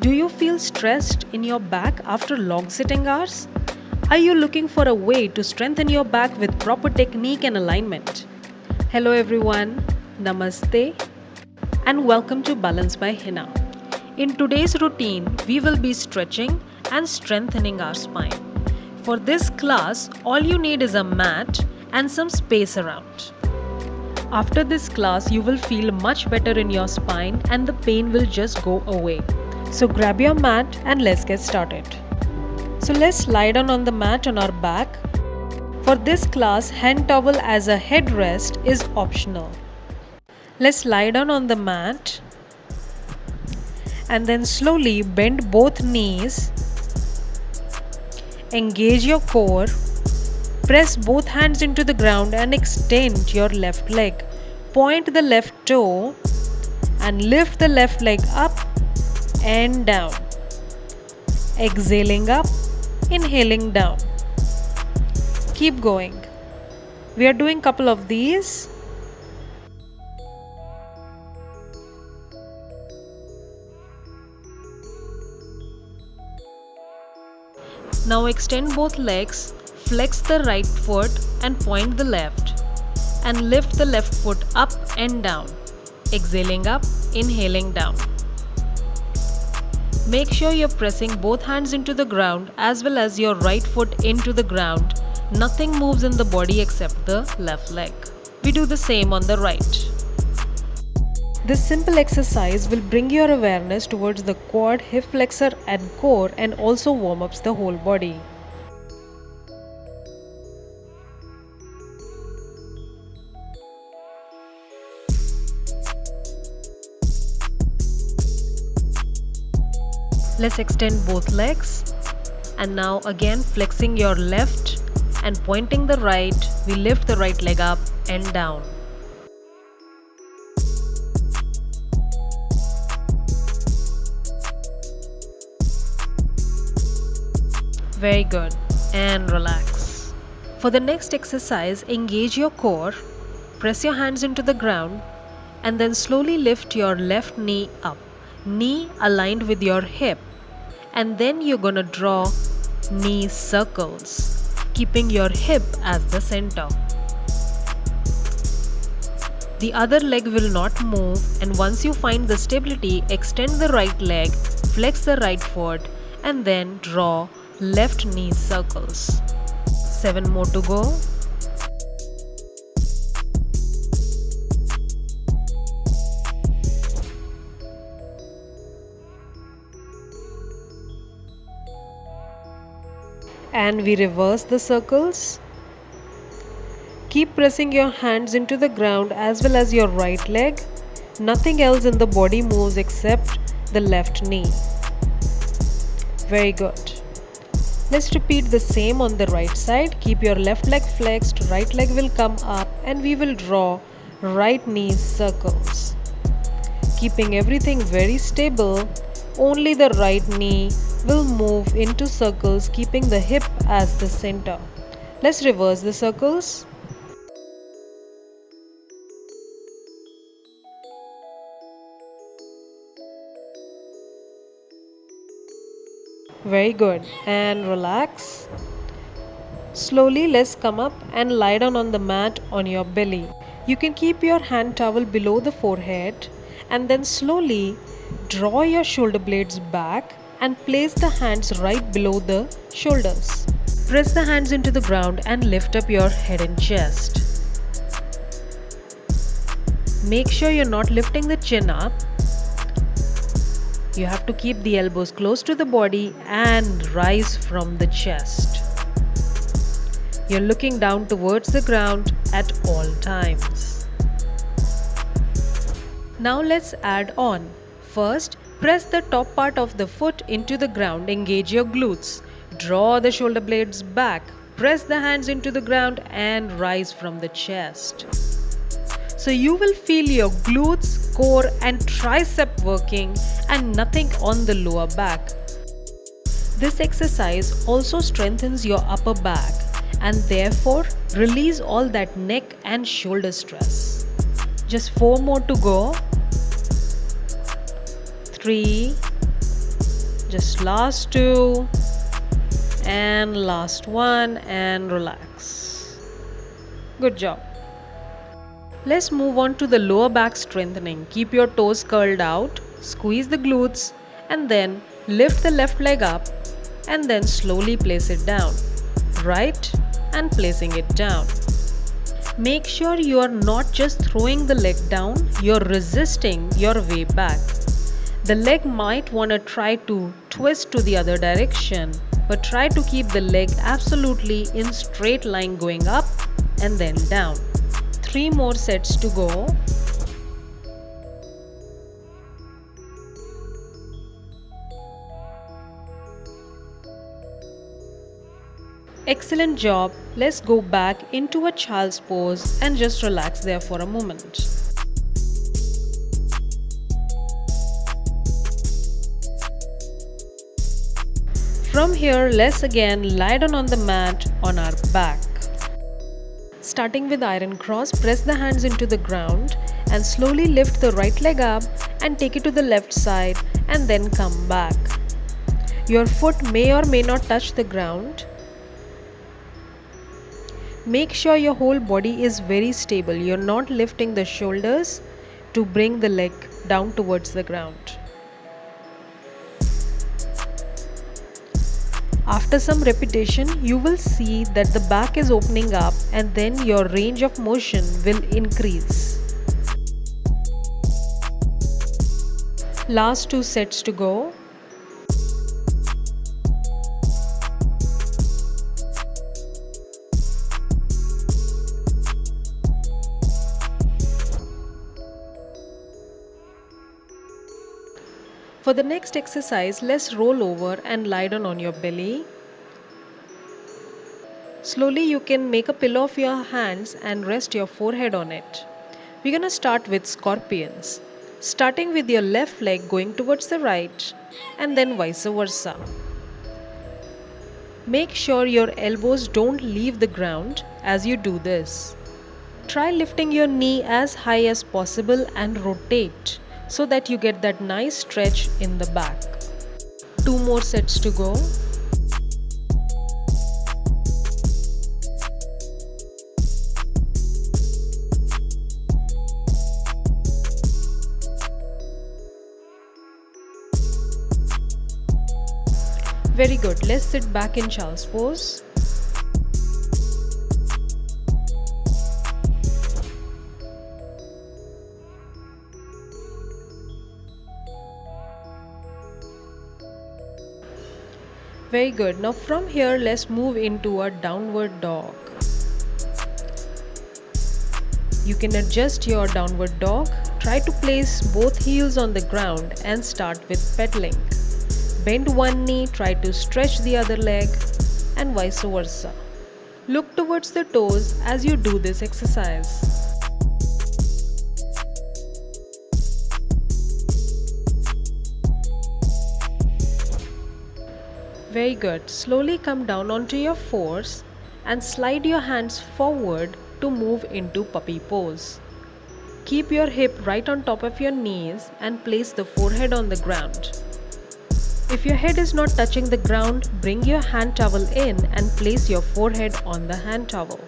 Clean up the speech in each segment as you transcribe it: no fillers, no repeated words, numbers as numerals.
Do you feel stressed in your back after long sitting hours? Are you looking for a way to strengthen your back with proper technique and alignment? Hello everyone, Namaste, and welcome to Balance by Hina. In today's routine, we will be stretching and strengthening our spine. For this class, all you need is a mat and some space around. After this class, you will feel much better in your spine and the pain will just go away. So grab your mat and let's get started. So let's lie down on the mat on our back. For this class, hand towel as a headrest is optional. Let's lie down on the mat and then slowly bend both knees. Engage your core. Press both hands into the ground and extend your left leg. Point the left toe and lift the left leg up and down. Exhaling up, inhaling down. Keep going. We are doing a couple of these. Now extend both legs, flex the right foot and point the left. And lift the left foot up and down. Exhaling up, inhaling down. Make sure you're pressing both hands into the ground as well as your right foot into the ground. Nothing moves in the body except the left leg. We do the same on the right. This simple exercise will bring your awareness towards the quad, hip flexor and core and also warm up the whole body. Let's extend both legs and now again flexing your left and pointing the right, we lift the right leg up and down. Very good, and relax. For the next exercise, engage your core, press your hands into the ground and then slowly lift your left knee up. Knee aligned with your hip. And then you're gonna draw knee circles, keeping your hip as the center. The other leg will not move, and once you find the stability, extend the right leg, flex the right foot, and then draw left knee circles. 7 more to go. And we reverse the circles. Keep pressing your hands into the ground as well as your right leg. Nothing else in the body moves except the left knee. Very good. Let's repeat the same on the right side. Keep your left leg flexed, right leg will come up and we will draw right knee circles. Keeping everything very stable, only the right knee will move into circles, keeping the hip as the center. Let's reverse the circles. Very good, and relax. Slowly let's come up and lie down on the mat on your belly. You can keep your hand towel below the forehead and then slowly draw your shoulder blades back and place the hands right below the shoulders. Press the hands into the ground and lift up your head and chest. Make sure you're not lifting the chin up. You have to keep the elbows close to the body and rise from the chest. You're looking down towards the ground at all times. Now let's add on. First, press the top part of the foot into the ground, engage your glutes. Draw the shoulder blades back, press the hands into the ground and rise from the chest. So you will feel your glutes, core and tricep working and nothing on the lower back. This exercise also strengthens your upper back and therefore release all that neck and shoulder stress. Just 4 more to go. 3, Just last two and last one and relax. Good job. Let's move on to the lower back strengthening. Keep your toes curled out, squeeze the glutes, and then lift the left leg up and then slowly place it down. Right and placing it down. Make sure you are not just throwing the leg down, you're resisting your way back. The leg might want to try to twist to the other direction, but try to keep the leg absolutely in straight line going up and then down. 3 more sets to go. Excellent job. Let's go back into a child's pose and just relax there for a moment. From here, let's again lie down on the mat on our back. Starting with iron cross, press the hands into the ground and slowly lift the right leg up and take it to the left side and then come back. Your foot may or may not touch the ground. Make sure your whole body is very stable. You're not lifting the shoulders to bring the leg down towards the ground. After some repetition, you will see that the back is opening up and then your range of motion will increase. Last 2 sets to go. For the next exercise, let's roll over and lie down on your belly. Slowly you can make a pillow of your hands and rest your forehead on it. We're gonna start with scorpions. Starting with your left leg going towards the right and then vice versa. Make sure your elbows don't leave the ground as you do this. Try lifting your knee as high as possible and rotate so that you get that nice stretch in the back. 2 more sets to go. Very good. Let's sit back in child's pose. Very good. Now from here, let's move into a downward dog. You can adjust your downward dog. Try to place both heels on the ground and start with pedaling. Bend one knee, try to stretch the other leg and vice versa. Look towards the toes as you do this exercise. Very good. Slowly come down onto your fours and slide your hands forward to move into puppy pose. Keep your hip right on top of your knees and place the forehead on the ground. If your head is not touching the ground, bring your hand towel in and place your forehead on the hand towel.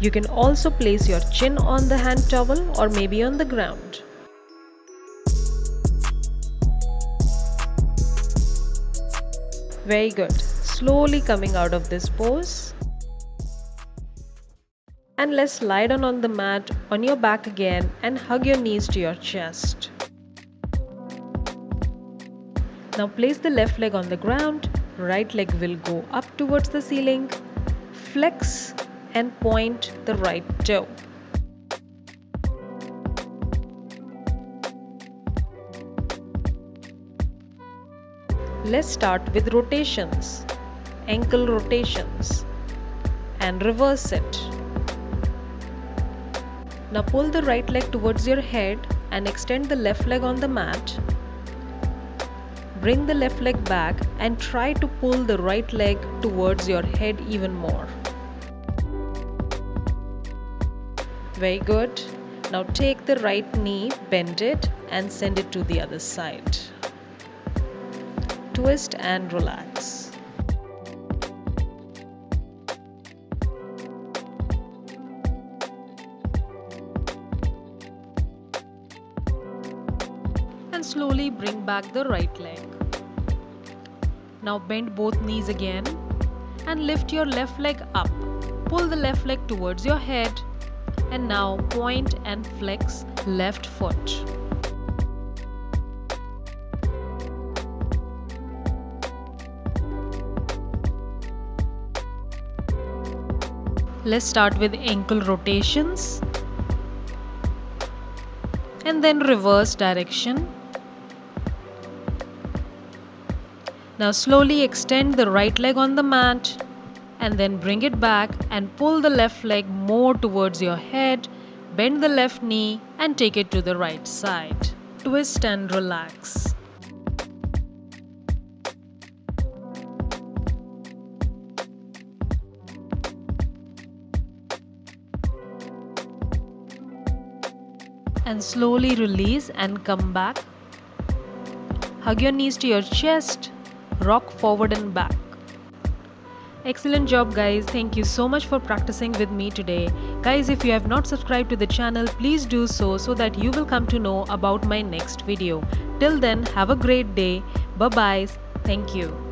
You can also place your chin on the hand towel or maybe on the ground. Very good. Slowly coming out of this pose. And let's lie down on the mat on your back again and hug your knees to your chest. Now place the left leg on the ground, right leg will go up towards the ceiling, flex and point the right toe. Let's start with rotations, ankle rotations and reverse it. Now pull the right leg towards your head and extend the left leg on the mat. Bring the left leg back and try to pull the right leg towards your head even more. Very good. Now take the right knee, bend it and send it to the other side. Twist and relax. And slowly bring back the right leg. Now bend both knees again and lift your left leg up. Pull the left leg towards your head and now point and flex left foot. Let's start with ankle rotations and then reverse direction. Now slowly extend the right leg on the mat and then bring it back and pull the left leg more towards your head. Bend the left knee and take it to the right side. Twist and relax. And slowly release and come back. Hug your knees to your chest. Rock forward and back. Excellent job guys. Thank you so much for practicing with me today. Guys, if you have not subscribed to the channel, please do so that you will come to know about my next video. Till then, have a great day. Bye bye. Thank you.